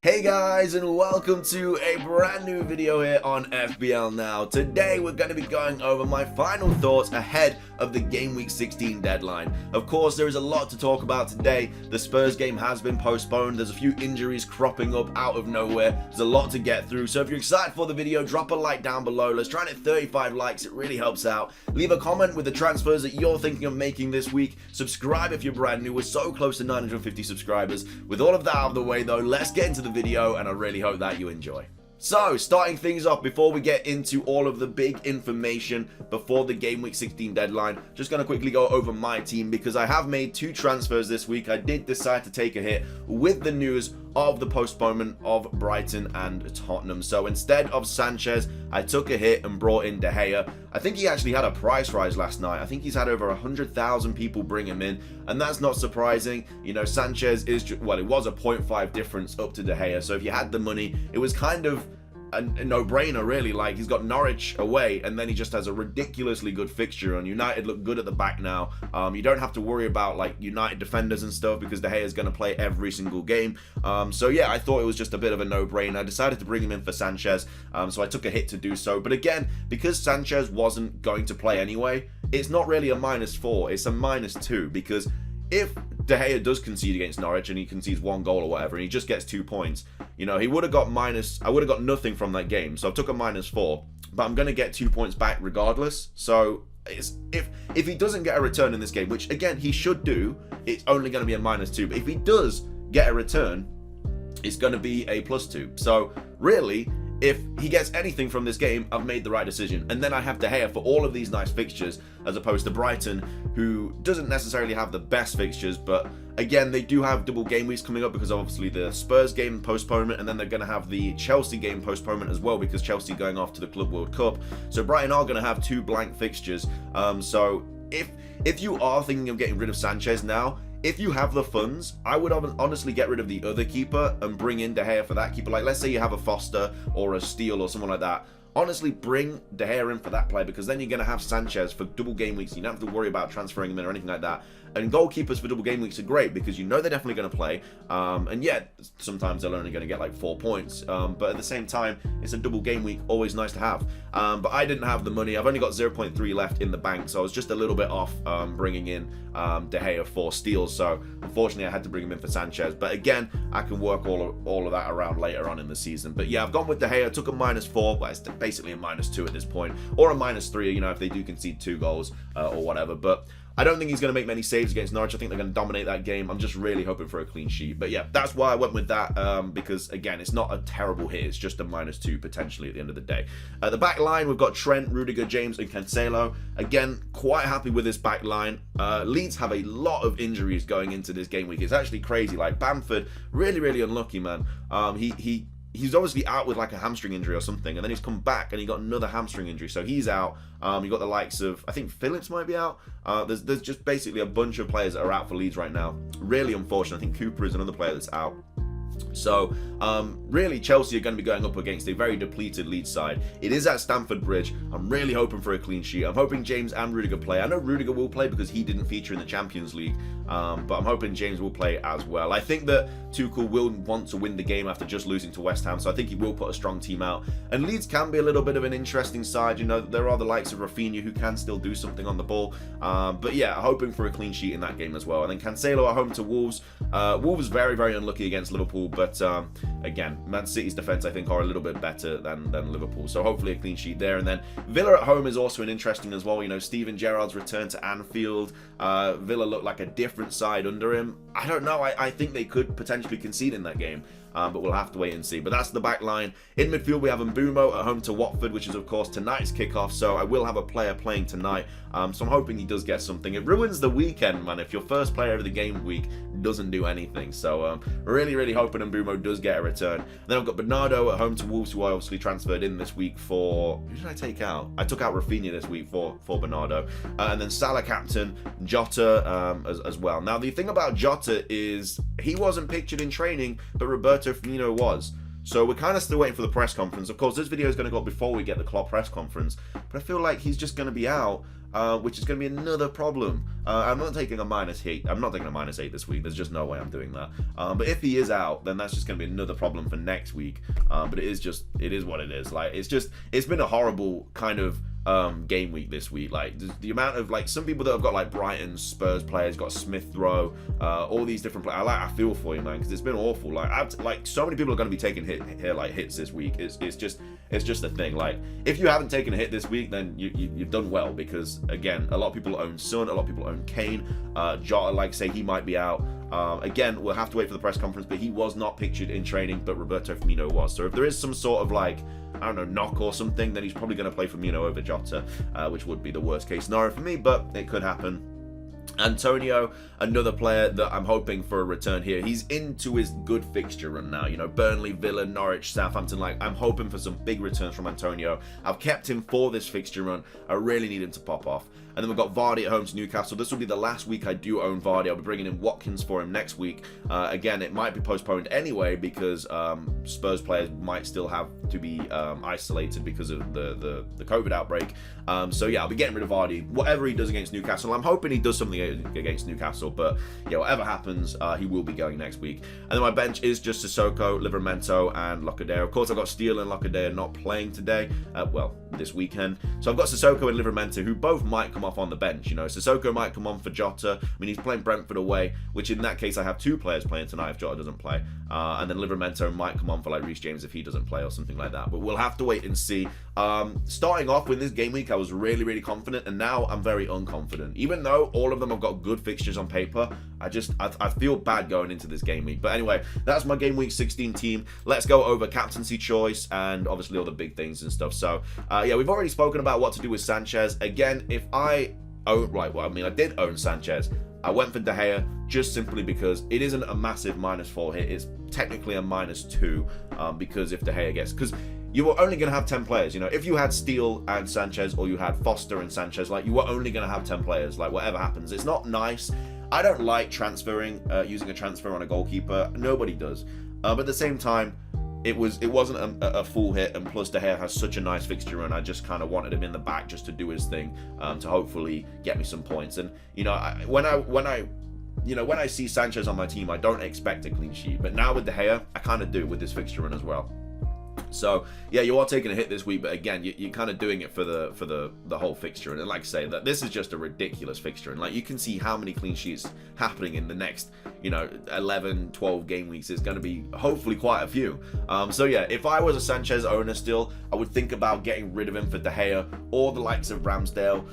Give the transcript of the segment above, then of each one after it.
Hey guys, and welcome to a brand new video here on FPL Now. Today we're going to be going over my final thoughts ahead of the Game Week 16 deadline. Of course, there is a lot to talk about today. The Spurs game has been postponed. There's a few injuries cropping up out of nowhere. There's a lot to get through. So if you're excited for the video, drop a like down below. Let's try and hit 35 likes. It really helps out. Leave a comment with the transfers that you're thinking of making this week. Subscribe if you're brand new. We're so close to 950 subscribers. With all of that out of the way though, let's get into the video, and I really hope that you enjoy. So, starting things off, before we get into all of the big information before the Game Week 16 deadline, just going to quickly go over my team because I have made two transfers this week. I did decide to take a hit with the news of the postponement of Brighton and Tottenham. So instead of Sanchez, I took a hit and brought in De Gea. I think he actually had a price rise last night. I think he's had over 100,000 people bring him in, and that's not surprising. You know, Sanchez is, well, it was a 0.5 difference up to De Gea. So if you had the money, it was kind of a no-brainer, really. Like, he's got Norwich away, and then he just has a ridiculously good fixture, and United look good at the back now. You don't have to worry about like United defenders and stuff because De Gea is going to play every single game. So yeah, I thought it was just a bit of a no-brainer. I decided to bring him in for Sanchez, so I took a hit to do so. But again, because Sanchez wasn't going to play anyway, it's not really a -4, it's a -2, because if De Gea does concede against Norwich and he concedes one goal or whatever and he just gets 2 points, you know, he would have got I would have got nothing from that game. So I took a -4, but I'm going to get 2 points back regardless. So if he doesn't get a return in this game, which again he should do, it's only going to be a -2. But if he does get a return, it's going to be a +2. So really, if he gets anything from this game, I've made the right decision. And then I have De Gea for all of these nice fixtures, as opposed to Brighton, who doesn't necessarily have the best fixtures, but again, they do have double game weeks coming up because obviously the Spurs game postponement, and then they're going to have the Chelsea game postponement as well because Chelsea going off to the Club World Cup. So Brighton are going to have 2 blank fixtures. So if you are thinking of getting rid of Sanchez now, if you have the funds, I would honestly get rid of the other keeper and bring in De Gea for that keeper. Like, let's say you have a Foster or a Steele or someone like that. Honestly, bring De Gea in for that player, because then you're going to have Sanchez for double game weeks. You don't have to worry about transferring him in or anything like that. And goalkeepers for double game weeks are great because you know they're definitely going to play. And yeah, sometimes they're only going to get like 4 points. But at the same time, it's a double game week, always nice to have. But I didn't have the money. I've only got 0.3 left in the bank, so I was just a little bit off bringing in De Gea for steals. So unfortunately, I had to bring him in for Sanchez. But again, I can work all of that around later on in the season. But yeah, I've gone with De Gea. I took a -4, but it's basically a -2 at this point, or a -3. You know, if they do concede 2 goals or whatever. But I don't think he's going to make many saves against Norwich. I think they're going to dominate that game. I'm just really hoping for a clean sheet. But yeah, that's why I went with that, because again, it's not a terrible hit. It's just a -2 potentially at the end of the day. At the back line, we've got Trent, Rudiger, James, and Cancelo. Again, quite happy with this back line. Leeds have a lot of injuries going into this game week. It's actually crazy. Like, Bamford, really unlucky, man. He's obviously out with like a hamstring injury or something, and then he's come back and he got another hamstring injury, so he's out. You got the likes of, I think Phillips might be out. There's just basically a bunch of players that are out for Leeds right now. Really unfortunate. I think Cooper is another player that's out. So, really, Chelsea are going to be going up against a very depleted Leeds side. It is at Stamford Bridge. I'm really hoping for a clean sheet. I'm hoping James and Rudiger play. I know Rudiger will play because he didn't feature in the Champions League, but I'm hoping James will play as well. I think that Tuchel will want to win the game after just losing to West Ham, so I think he will put a strong team out. And Leeds can be a little bit of an interesting side. You know, there are the likes of Rafinha who can still do something on the ball. But yeah, hoping for a clean sheet in that game as well. And then Cancelo at home to Wolves. Wolves very unlucky against Liverpool, but again, Man City's defense, I think, are a little bit better than Liverpool. So hopefully a clean sheet there. And then Villa at home is also an interesting as well. You know, Steven Gerrard's return to Anfield. Villa look like a different side under him. I don't know. I think they could potentially concede in that game. But we'll have to wait and see. But that's the back line. In midfield, we have Mbeumo at home to Watford, which is, of course, tonight's kickoff. So I will have a player playing tonight. So I'm hoping he does get something. It ruins the weekend, man, if your first player of the game week doesn't do anything. So really hoping Mbeumo does get a return. Then I've got Bernardo at home to Wolves, who I obviously transferred in this week for... Who did I take out? I took out Rafinha this week for Bernardo. And then Salah captain, Jota as well. Now, the thing about Jota is he wasn't pictured in training, but Roberto Firmino was. So we're kind of still waiting for the press conference. Of course, this video is going to go up before we get the Klopp press conference, but I feel like he's just going to be out which is going to be another problem. I'm not taking a -8. I'm not taking a -8 this week. There's just no way I'm doing that. But if he is out, then that's just going to be another problem for next week. But it is what it is. Like, it's been a horrible kind of game week this week. Like, the amount of, like, some people that have got like Brighton, Spurs players, got Smith Rowe, all these different players. I feel for you, man, because it's been awful. Like, so many people are going to be taking hits this week. It's just a thing. Like, if you haven't taken a hit this week, then you've done well, because again, a lot of people own Son, a lot of people own Kane. Jota, like, say, he might be out. Again, we'll have to wait for the press conference, but he was not pictured in training, but Roberto Firmino was. So if there is some sort of, like, I don't know, knock or something, then he's probably going to play Firmino over Jota, which would be the worst case scenario for me, but it could happen. Antonio, another player that I'm hoping for a return here. He's into his good fixture run now. You know, Burnley, Villa, Norwich, Southampton. Like, I'm hoping for some big returns from Antonio. I've kept him for this fixture run. I really need him to pop off. And then we've got Vardy at home to Newcastle. This will be the last week I do own Vardy. I'll be bringing in Watkins for him next week. Again, it might be postponed anyway, because Spurs players might still have to be isolated because of the COVID outbreak. So yeah, I'll be getting rid of Vardy. Whatever he does against Newcastle, I'm hoping he does something against Newcastle. But yeah, whatever happens, he will be going next week. And then my bench is just Sissoko, Livramento, and Locadere. Of course, I've got Steele and Locadere not playing today. Well, this weekend. So I've got Sissoko and Livramento, who both might come off on the bench. You know, Sissoko might come on for Jota. I mean, he's playing Brentford away, which in that case I have two players playing tonight if Jota doesn't play. And then Livramento might come on for like Reece James if he doesn't play or something like that. But we'll have to wait and see. Starting off with this game week, I was really confident, and now I'm very unconfident. Even though all of them have got good fixtures on paper, I feel bad going into this game week. But anyway, that's my game week 16 team. Let's go over captaincy choice and obviously all the big things and stuff. So yeah, we've already spoken about what to do with Sanchez. Again, if I own, right, well, I mean, I did own Sanchez. I went for De Gea just simply because it isn't a massive -4 hit. It's technically a -2 because if De Gea gets, because you were only going to have 10 players. You know, if you had Steele and Sanchez, or you had Foster and Sanchez, like, you were only going to have 10 players. Like, whatever happens, it's not nice. I don't like transferring, using a transfer on a goalkeeper. Nobody does. But at the same time, it wasn't a full hit, and plus De Gea has such a nice fixture run. I just kind of wanted him in the back just to do his thing, to hopefully get me some points. And you know, when I see Sanchez on my team, I don't expect a clean sheet. But now with De Gea, I kind of do with this fixture run as well. So yeah, you are taking a hit this week, but again, you're kind of doing it for the whole fixture. And like I say, that this is just a ridiculous fixture, and like, you can see how many clean sheets happening in the next, you know, 11, 12 game weeks. Is going to be hopefully quite a few. So yeah, if I was a Sanchez owner still, I would think about getting rid of him for De Gea or the likes of Ramsdale,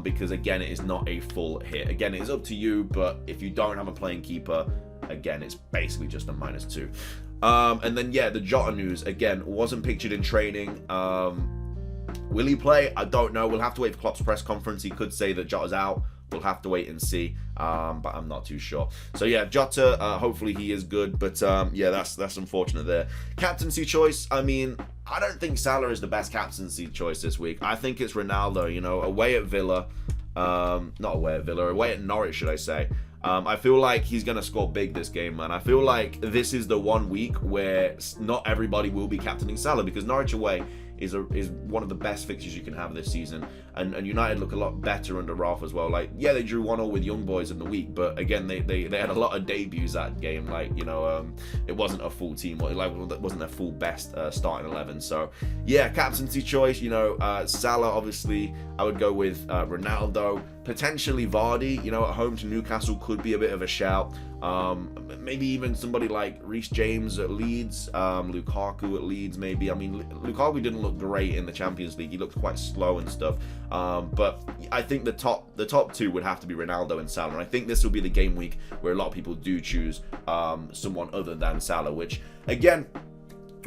because again, it is not a full hit. Again, it is up to you, but if you don't have a playing keeper, again, it's basically just a -2. And then yeah, the Jota news again wasn't pictured in training. Will he play? I don't know. We'll have to wait for Klopp's press conference. He could say that Jota's out. We'll have to wait and see. But I'm not too sure. So yeah, Jota, hopefully he is good. But yeah, that's unfortunate there. Captaincy choice. I mean, I don't think Salah is the best captaincy choice this week. I think it's Ronaldo. You know, away at Villa. Not away at Villa. Away at Norwich, should I say? I feel like he's going to score big this game, man. I feel like this is the one week where not everybody will be captaining Salah, because Norwich away is one of the best fixtures you can have this season. And United look a lot better under Ralph as well. Like, yeah, they drew 1-1 with Young Boys in the week, but again, they had a lot of debuts that game. Like, you know, it wasn't a full team. Like, it wasn't their full best starting 11. So, yeah, captaincy choice, you know, Salah, obviously, I would go with Ronaldo. Potentially Vardy, you know, at home to Newcastle could be a bit of a shout. Maybe even somebody like Reece James at Leeds, Lukaku at Leeds, maybe. I mean, Lukaku didn't look great in the Champions League. He looked quite slow and stuff. But I think the top two would have to be Ronaldo and Salah. And I think this will be the game week where a lot of people do choose someone other than Salah, which, again,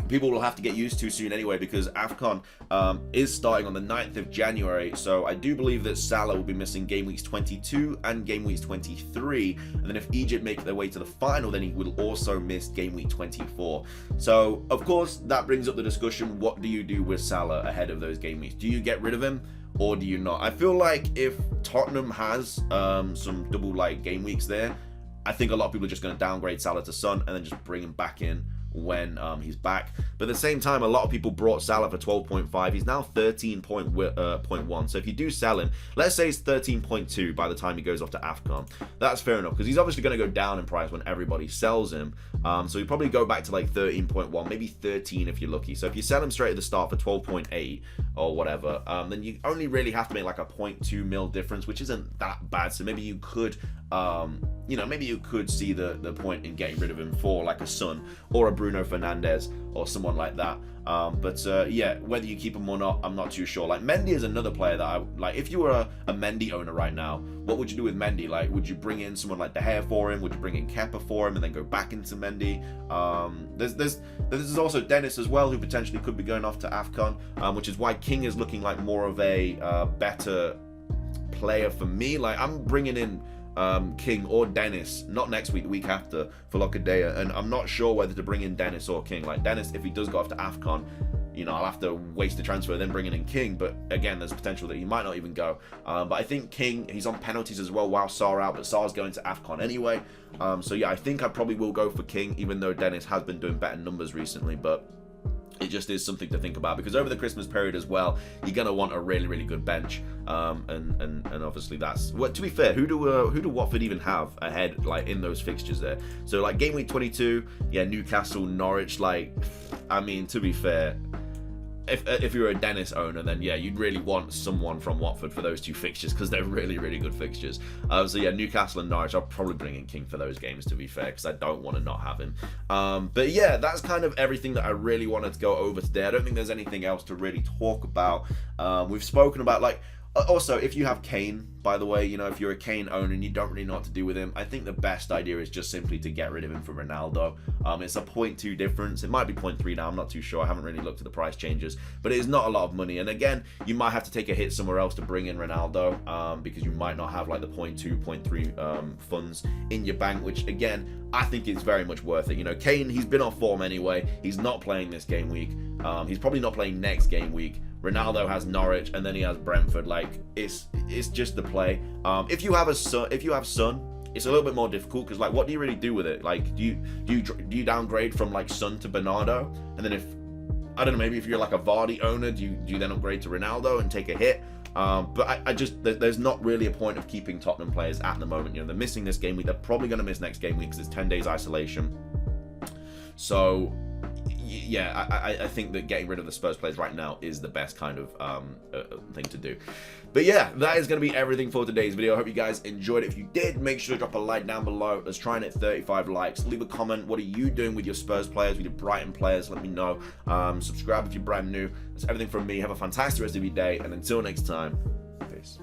people will have to get used to soon anyway, because AFCON is starting on the 9th of January. So I do believe that Salah will be missing game weeks 22 and game weeks 23. And then if Egypt make their way to the final, then he will also miss game week 24. So, of course, that brings up the discussion, what do you do with Salah ahead of those game weeks? Do you get rid of him, or do you not? I feel like if Tottenham has some double game weeks there, I think a lot of people are just going to downgrade Salah to Son and then just bring him back in when he's back. But at the same time, a lot of people brought Salah for 12.5. He's now 13.1. So if you do sell him, let's say it's 13.2 by the time he goes off to AFCON. That's fair enough, because he's obviously going to go down in price when everybody sells him. So you probably go back to like 13.1, maybe 13 if you're lucky. So if you sell him straight at the start for 12.8 or whatever, then you only really have to make like a 0.2 mil difference, which isn't that bad. So maybe you could maybe you could see the point in getting rid of him for like a Son or a Bruno Fernandes or someone like that. Yeah, whether you keep him or not, I'm not too sure. Like Mendy is another player that I like. If you were a Mendy owner right now, what would you do with Mendy? Like, would you bring in someone like De Gea for him? Would you bring in Kepa for him and then go back into Mendy? There's also Dennis as well, who potentially could be going off to AFCON, which is why King is looking like more of a better player for me. Like, I'm bringing in King or Dennis, not next week, the week after, for Locadea, and I'm not sure whether to bring in Dennis or King. Like Dennis, if he does go after AFCON, I'll have to waste the transfer, then bringing in King, but again, there's potential that he might not even go. But I think King, he's on penalties as well while Sarr out, but Sarr's going to AFCON anyway. So yeah, I think I probably will go for King, even though Dennis has been doing better numbers recently, but it just is something to think about, because over the Christmas period as well, you're gonna want a really, really good bench, and obviously that's what. To be fair, who do Watford even have ahead, like in those fixtures there? So like game week 22, yeah, Newcastle, Norwich. Like, I mean, to be fair, if you're a Dennis owner, then yeah, you'd really want someone from Watford for those two fixtures, because they're really, really good fixtures. So yeah, Newcastle and Norwich, I'll probably bring in King for those games, to be fair, because I don't want to not have him. But yeah, that's kind of everything that I really wanted to go over today. I don't think there's anything else to really talk about. We've spoken about, like, also, if you have Kane, by the way, if you're a Kane owner and you don't really know what to do with him, I think the best idea is just simply to get rid of him for Ronaldo. It's a 0.2 difference. It might be 0.3 now. I'm not too sure. I haven't really looked at the price changes, but it is not a lot of money. And again, you might have to take a hit somewhere else to bring in Ronaldo, because you might not have like the 0.2, 0.3 funds in your bank, which again, I think is very much worth it. Kane, he's been off form anyway. He's not playing this game week. He's probably not playing next game week. Ronaldo has Norwich, and then he has Brentford. Like, it's just the play. If you have Son, it's a little bit more difficult, because like, what do you really do with it? Like, do you downgrade from like Son to Bernardo, and then if I don't know, maybe if you're like a Vardy owner, do you then upgrade to Ronaldo and take a hit? But I just, there's not really a point of keeping Tottenham players at the moment. They're missing this game week. They're probably going to miss next game week because it's 10 days isolation. So yeah, I think that getting rid of the Spurs players right now is the best kind of thing to do. But yeah, that is going to be everything for today's video. I hope you guys enjoyed it. If you did, make sure to drop a like down below. Let's try and hit 35 likes. Leave a comment. What are you doing with your Spurs players, with your Brighton players? Let me know. Subscribe if you're brand new. That's everything from me. Have a fantastic rest of your day, and until next time, peace.